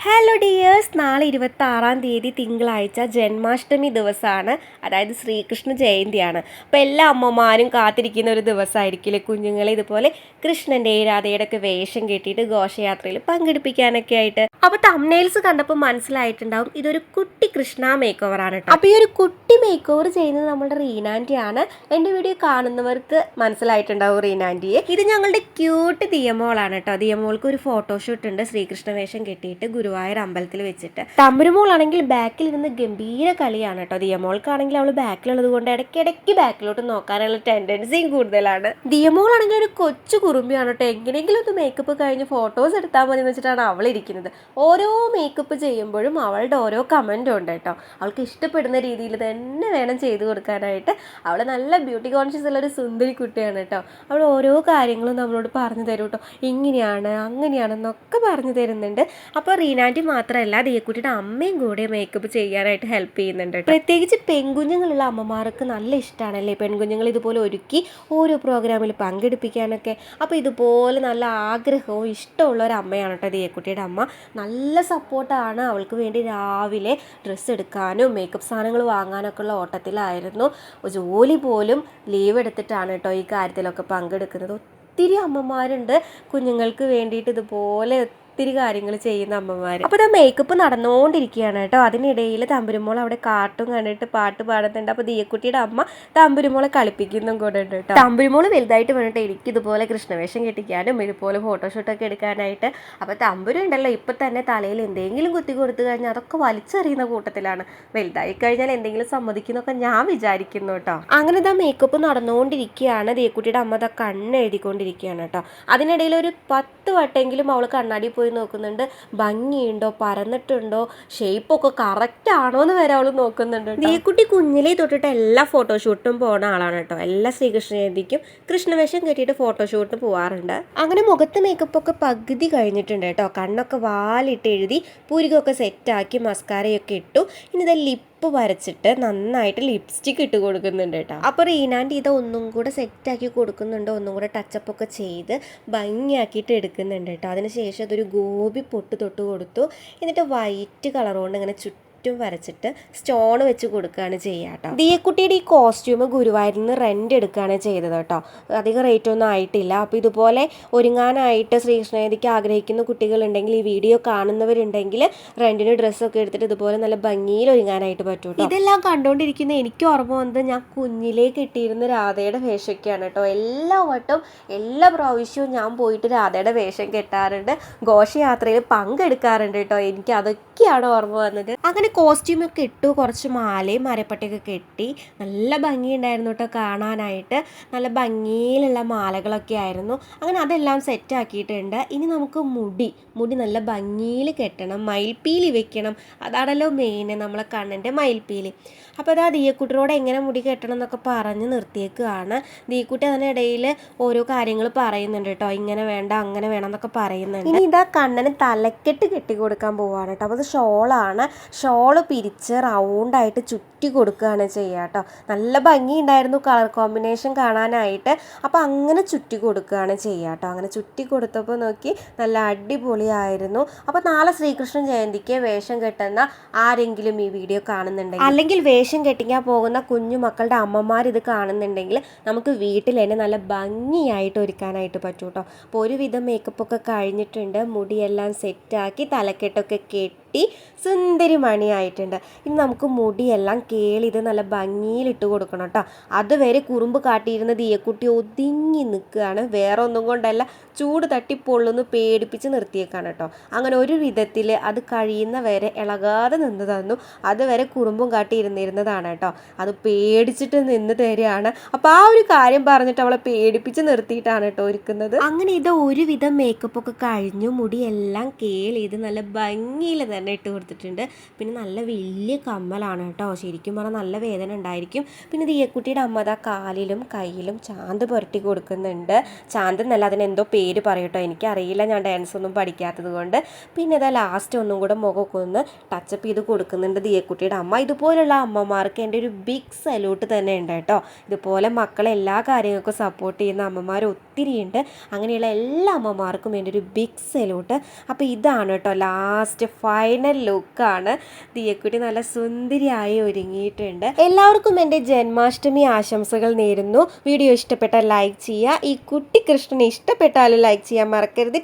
Hello dears, നാളെ 26-ാം തീയതി തിങ്കളാഴ്ച ജന്മാഷ്ടമി ദിവസമാണ്. അതായത് ശ്രീകൃഷ്ണ ജയന്തിയാണ്. അപ്പോൾ എല്ലാ അമ്മമാരും കാത്തിരിക്കുന്ന ഒരു ദിവസമായിരിക്കില്ലേ കുഞ്ഞുങ്ങളെ ഇതുപോലെ കൃഷ്ണൻ്റെയും രാധയുടെ ഒക്കെ വേഷം കെട്ടിയിട്ട് ഘോഷയാത്രയിൽ പങ്കെടുപ്പിക്കാനൊക്കെ ആയിട്ട്. അപ്പോൾ തംബ്നെയിൽസ് കണ്ടപ്പോൾ മനസ്സിലായിട്ടുണ്ടാവും ഇതൊരു കുട്ടി കൃഷ്ണ മേക്ക് ഓവറാണ് കേട്ടോ. അപ്പോൾ ഈ ഒരു കുട്ടി മേക്ക് ഓവർ ചെയ്യുന്നത് നമ്മുടെ റീനാൻറ്റിയാണ്. എൻ്റെ വീഡിയോ കാണുന്നവർക്ക് മനസ്സിലായിട്ടുണ്ടാവും റീനാൻറ്റിയെ. ഇത് ഞങ്ങളുടെ ക്യൂട്ട് ദിയമോളാണ് കേട്ടോ. ദിയമോൾക്ക് ഒരു ഫോട്ടോഷൂട്ട് ഉണ്ട് ശ്രീകൃഷ്ണ വേഷം കെട്ടിയിട്ട് ഗുരുവായൂർ അമ്പലത്തിൽ വെച്ചിട്ട്. തമ്പുരുമോളാണെങ്കിൽ ബാക്കിൽ ഇരുന്ന് ഗംഭീര കളിയാണ് കേട്ടോ. ദിയമോൾക്കാണെങ്കിൽ അവൾ ബാക്കിലുള്ളത് കൊണ്ട് ഇടയ്ക്കിടയ്ക്ക് ബാക്കിലോട്ട് നോക്കാനുള്ള ടെൻഡൻസിയും കൂടുതലാണ്. ദിയമോളാണെങ്കിൽ ഒരു കൊച്ചു കുറുമ്പിയാണ് കേട്ടോ. എങ്ങനെയെങ്കിലും ഒന്ന് മേക്കപ്പ് കഴിഞ്ഞ് ഫോട്ടോസ് എടുത്താൽ മതി എന്ന് വെച്ചിട്ടാണ് അവൾ ഇരിക്കുന്നത്. ഓരോ മേക്കപ്പ് ചെയ്യുമ്പോഴും അവളുടെ ഓരോ കമൻറ്റും ഉണ്ട് കേട്ടോ. അവൾക്ക് ഇഷ്ടപ്പെടുന്ന രീതിയിൽ തന്നെ വേണം ചെയ്തു കൊടുക്കാനായിട്ട്. അവൾ നല്ല ബ്യൂട്ടി കോൺഷ്യസ് ഉള്ളൊരു സുന്ദരി കുട്ടിയാണ് കേട്ടോ. അവൾ ഓരോ കാര്യങ്ങളും നമ്മളോട് പറഞ്ഞു തരും കേട്ടോ. ഇങ്ങനെയാണ് അങ്ങനെയാണെന്നൊക്കെ പറഞ്ഞു തരുന്നുണ്ട്. അപ്പോൾ റീനാൻറ്റി മാത്രമല്ല ദിയക്കുട്ടിയുടെ അമ്മയും കൂടെ മേക്കപ്പ് ചെയ്യാനായിട്ട് ഹെൽപ്പ് ചെയ്യുന്നുണ്ട്. പ്രത്യേകിച്ച് പെൺകുഞ്ഞുങ്ങളുള്ള അമ്മമാർക്ക് നല്ല ഇഷ്ടമാണല്ലേ പെൺകുഞ്ഞുങ്ങൾ ഇതുപോലെ ഒരുക്കി ഓരോ പ്രോഗ്രാമിൽ പങ്കെടുപ്പിക്കാനൊക്കെ. അപ്പോൾ ഇതുപോലെ നല്ല ആഗ്രഹവും ഇഷ്ടമുള്ള ഒരു അമ്മയാണ് കേട്ടോ ദിയക്കുട്ടിയുടെ അമ്മ. നല്ല സപ്പോർട്ടാണ്. അവൾക്ക് വേണ്ടി രാവിലെ ഡ്രസ്സ് എടുക്കാനും മേക്കപ്പ് സാധനങ്ങൾ വാങ്ങാനൊക്കെ ഉള്ള ഓട്ടത്തിലായിരുന്നു. ജോലി പോലും ലീവ് എടുത്തിട്ടാണ് കേട്ടോ ഈ കാര്യത്തിലൊക്കെ പങ്കെടുക്കുന്നത്. ഒത്തിരി അമ്മമാരുണ്ട് കുഞ്ഞുങ്ങൾക്ക് വേണ്ടിയിട്ട് ഇതുപോലെ ഒത്തിരി കാര്യങ്ങൾ ചെയ്യുന്ന അമ്മമാർ. അപ്പോൾ ഇതാ മേക്കപ്പ് നടന്നുകൊണ്ടിരിക്കുകയാണ് കേട്ടോ. അതിനിടയിൽ തമ്പുരുമോൾ അവിടെ കാട്ടും കണ്ടിട്ട് പാട്ട് പാടുന്നുണ്ട്. അപ്പോൾ ദിയക്കുട്ടിയുടെ അമ്മ തമ്പുരുമോളെ കളിപ്പിക്കുന്നതും കൂടെ ഉണ്ട് കേട്ടോ. തമ്പുരുമോൾ വലുതായിട്ട് വേണ്ടിട്ട് എനിക്ക് ഇതുപോലെ കൃഷ്ണവേഷം കെട്ടിക്കാനും ഇതുപോലെ ഫോട്ടോഷൂട്ടൊക്കെ എടുക്കാനായിട്ട്. അപ്പോൾ തമ്പുരു ഉണ്ടല്ലോ ഇപ്പം തന്നെ തലയിൽ എന്തെങ്കിലും കുത്തി കൊടുത്തു കഴിഞ്ഞാൽ അതൊക്കെ വലിച്ചെറിയുന്ന കൂട്ടത്തിലാണ്. വലുതായി കഴിഞ്ഞാൽ എന്തെങ്കിലും സമ്മതിക്കുന്നൊക്കെ ഞാൻ വിചാരിക്കുന്നു കേട്ടോ. അങ്ങനെ ഇതാ മേക്കപ്പ് നടന്നുകൊണ്ടിരിക്കുകയാണ്. ദിയക്കുട്ടിയുടെ അമ്മ ഇതാ കണ്ണെഴുതിക്കൊണ്ടിരിക്കുകയാണ് കേട്ടോ. അതിനിടയിൽ ഒരു 10 വട്ടെങ്കിലും അവൾ കണ്ണാടി പോയി നോക്കുന്നുണ്ട്. ഭംഗിയുണ്ടോ, പരന്നിട്ടുണ്ടോ, ഷേപ്പൊക്കെ കറക്റ്റ് ആണോ എന്ന് വരെ അവൾ നോക്കുന്നുണ്ട്. ദിയക്കുട്ടി കുഞ്ഞിലേ തൊട്ടിട്ട് എല്ലാ ഫോട്ടോഷൂട്ടും പോകുന്ന ആളാണ് കേട്ടോ. എല്ലാ ശ്രീകൃഷ്ണ ജയന്തിക്കും കൃഷ്ണവേഷം കെട്ടിയിട്ട് ഫോട്ടോഷൂട്ടിന് പോകാറുണ്ട്. അങ്ങനെ മുഖത്ത് മേക്കപ്പൊക്കെ പകുതി കഴിഞ്ഞിട്ടുണ്ട് കേട്ടോ. കണ്ണൊക്കെ വാലിട്ട് എഴുതി പുരികൊക്കെ സെറ്റാക്കി മസ്കാരയൊക്കെ ഇട്ടു. ഇനി ഇത് ലിപ്പ് വരച്ചിട്ട് നന്നായിട്ട് ലിപ്സ്റ്റിക് ഇട്ട് കൊടുക്കുന്നുണ്ട് കേട്ടോ. അപ്പോൾ റീനാൻറ്റി ഇത് ഒന്നും കൂടെ സെറ്റാക്കി കൊടുക്കുന്നുണ്ട്. ഒന്നും കൂടെ ടച്ചപ്പൊക്കെ ചെയ്ത് ഭംഗിയാക്കിയിട്ട് എടുക്കുന്നുണ്ട് കേട്ടോ. അതിനുശേഷം അതൊരു ഗോപി പൊട്ട് തൊട്ട് കൊടുത്തു. എന്നിട്ട് വൈറ്റ് കളർ കൊണ്ട് ഇങ്ങനെ ചുറ്റും വരച്ചിട്ട് സ്റ്റോൺ വെച്ച് കൊടുക്കുകയാണ് ചെയ്യുക കേട്ടോ. ദിയക്കുട്ടിയുടെ ഈ കോസ്റ്റ്യൂം ഗുരുവായൂരിൽ നിന്ന് റെൻ്റ് എടുക്കുകയാണ് ചെയ്തത് കേട്ടോ. അധികം റേറ്റ് ഒന്നും ആയിട്ടില്ല. അപ്പോൾ ഇതുപോലെ ഒരുങ്ങാനായിട്ട് ശ്രീകൃഷ്ണ ജയന്തിക്ക് ആഗ്രഹിക്കുന്ന കുട്ടികളുണ്ടെങ്കിൽ, ഈ വീഡിയോ കാണുന്നവരുണ്ടെങ്കിൽ റെൻറ്റിന് ഡ്രസ്സൊക്കെ എടുത്തിട്ട് ഇതുപോലെ നല്ല ഭംഗിയിൽ ഒരുങ്ങാനായിട്ട് പറ്റും കേട്ടോ. ഇതെല്ലാം കണ്ടുകൊണ്ടിരിക്കുന്ന എനിക്ക് ഓർമ്മ വന്നത് ഞാൻ കുഞ്ഞിലേ കിട്ടിയിരുന്ന രാധയുടെ വേഷമൊക്കെയാണ് കേട്ടോ. എല്ലാ വട്ടവും എല്ലാ പ്രാവശ്യവും ഞാൻ പോയിട്ട് രാധയുടെ വേഷം കെട്ടാറുണ്ട്, ഘോഷയാത്രയിൽ പങ്കെടുക്കാറുണ്ട് കേട്ടോ. എനിക്ക് അതൊക്കെയാണ് ഓർമ്മ വന്നത്. അങ്ങനെ കോസ്റ്റ്യൂമൊക്കെ ഇട്ടു, കുറച്ച് മാലയും മരപ്പട്ടയൊക്കെ കെട്ടി നല്ല ഭംഗിയുണ്ടായിരുന്നു കേട്ടോ കാണാനായിട്ട്. നല്ല ഭംഗിയിലുള്ള മാലകളൊക്കെ ആയിരുന്നു. അങ്ങനെ അതെല്ലാം സെറ്റാക്കിയിട്ടുണ്ട്. ഇനി നമുക്ക് മുടി നല്ല ഭംഗിയിൽ കെട്ടണം, മയിൽപ്പീലി വെക്കണം. അതാണല്ലോ മെയിൻ, നമ്മളെ കണ്ണിൻ്റെ മയിൽപ്പീലി. അപ്പോൾ അതാ ദിയക്കുട്ടിയോട് എങ്ങനെ മുടി കെട്ടണം എന്നൊക്കെ പറഞ്ഞ് നിർത്തിയേക്കുകയാണ്. ദിയക്കുട്ടി അതിനിടയിൽ ഓരോ കാര്യങ്ങൾ പറയുന്നുണ്ട് കേട്ടോ. ഇങ്ങനെ വേണ്ട അങ്ങനെ വേണം എന്നൊക്കെ പറയുന്നുണ്ട്. ഇനി ഇതാ കണ്ണന് തലക്കെട്ട് കെട്ടി കൊടുക്കാൻ പോവാണ് കേട്ടോ. അപ്പോൾ അത് ഷോളാണ്. ഷോള് പിരിച്ച് റൗണ്ടായിട്ട് ചുറ്റി കൊടുക്കുകയാണ് ചെയ്യുക കേട്ടോ. നല്ല ഭംഗിയുണ്ടായിരുന്നു കളർ കോമ്പിനേഷൻ കാണാനായിട്ട്. അപ്പോൾ അങ്ങനെ ചുറ്റി കൊടുക്കുകയാണ് ചെയ്യുക കേട്ടോ. അങ്ങനെ ചുറ്റി കൊടുത്തപ്പോൾ നോക്കി നല്ല അടിപൊളിയായിരുന്നു. അപ്പോൾ നാളെ ശ്രീകൃഷ്ണ ജയന്തിക്ക് വേഷം കെട്ടുന്ന ആരെങ്കിലും ഈ വീഡിയോ കാണുന്നുണ്ടെങ്കിൽ, അല്ലെങ്കിൽ വേഷം കെട്ടിക്കാൻ പോകുന്ന കുഞ്ഞു മക്കളുടെ അമ്മമാർ ഇത് കാണുന്നുണ്ടെങ്കിൽ നമുക്ക് വീട്ടിൽ തന്നെ നല്ല ഭംഗിയായിട്ട് ഒരുക്കാനായിട്ട് പറ്റും കേട്ടോ. അപ്പോൾ ഒരുവിധം മേക്കപ്പൊക്കെ കഴിഞ്ഞിട്ടുണ്ട്. മുടിയെല്ലാം സെറ്റാക്കി തലക്കെട്ടൊക്കെ കെട്ടി സുന്ദരി മണിയായിട്ടുണ്ട്. ഇനി നമുക്ക് മുടിയെല്ലാം കേളിത് നല്ല ഭംഗിയിലിട്ട് കൊടുക്കണം കേട്ടോ. അതുവരെ കുറുമ്പ് കാട്ടിയിരുന്ന ദിയക്കുട്ടി ഒതുങ്ങി നിൽക്കുകയാണ്. വേറെ ഒന്നും കൊണ്ടല്ല, ചൂട് തട്ടിപ്പൊള്ളുന്ന് പേടിപ്പിച്ച് നിർത്തിയേക്കാണ് കേട്ടോ. അങ്ങനെ ഒരു വിധത്തിൽ അത് കഴിയുന്ന വരെ ഇളകാതെ നിന്ന് തന്നു. അതുവരെ കുറുമ്പും കാട്ടിയിരുന്നിരുന്നതാണ് കേട്ടോ. അത് പേടിച്ചിട്ട് നിന്ന് തരികയാണ്. അപ്പോൾ ആ ഒരു കാര്യം പറഞ്ഞിട്ട് അവളെ പേടിപ്പിച്ച് നിർത്തിയിട്ടാണ് കേട്ടോ ഒരുക്കുന്നത്. അങ്ങനെ ഇത് ഒരുവിധം മേക്കപ്പൊക്കെ കഴിഞ്ഞു. മുടിയെല്ലാം കേളിത് നല്ല ഭംഗിയിൽ തന്നെ തന്നെ ഇട്ട് കൊടുത്തിട്ടുണ്ട്. പിന്നെ നല്ല വലിയ കമ്മലാണ് കേട്ടോ. ശരിക്കും പറഞ്ഞാൽ നല്ല വേദന ഉണ്ടായിരിക്കും. പിന്നെ ദിയക്കുട്ടിയുടെ അമ്മ അതാ കാലിലും കയ്യിലും ചാന്ത് പുരട്ടി കൊടുക്കുന്നുണ്ട്. ചാന്ത് എന്നല്ല, അതിനെന്തോ പേര് പറയൂട്ടോ, എനിക്കറിയില്ല, ഞാൻ ഡാൻസ് ഒന്നും പഠിക്കാത്തത് കൊണ്ട്. പിന്നെ ഇതാ ലാസ്റ്റ് ഒന്നും കൂടെ മുഖമൊക്കെ ഒന്ന് ടച്ചപ്പ് ചെയ്ത് കൊടുക്കുന്നുണ്ട് ദിയക്കുട്ടിയുടെ അമ്മ. ഇതുപോലുള്ള അമ്മമാർക്ക് എൻ്റെ ഒരു ബിഗ് സല്യൂട്ട് തന്നെ ഉണ്ട് കേട്ടോ. ഇതുപോലെ മക്കളെ എല്ലാ കാര്യങ്ങൾക്കും സപ്പോർട്ട് ചെയ്യുന്ന അമ്മമാർ ഒത്തിരി ഉണ്ട്. അങ്ങനെയുള്ള എല്ലാ അമ്മമാർക്കും എൻ്റെ ഒരു ബിഗ് സല്യൂട്ട്. അപ്പോൾ ഇതാണ് കേട്ടോ ലാസ്റ്റ് ഫൈനൽ ലുക്കാണ്. ദിയക്കുട്ടി നല്ല സുന്ദരിയായി ഒരുങ്ങിയിട്ടുണ്ട്. എല്ലാവർക്കും എൻ്റെ ജന്മാഷ്ടമി ആശംസകൾ നേരുന്നു. വീഡിയോ ഇഷ്ടപ്പെട്ടാൽ ലൈക്ക് ചെയ്യുക. ഈ കുട്ടി കൃഷ്ണനെ ഇഷ്ടപ്പെട്ടാലും ലൈക്ക് ചെയ്യാൻ മറക്കരുത്.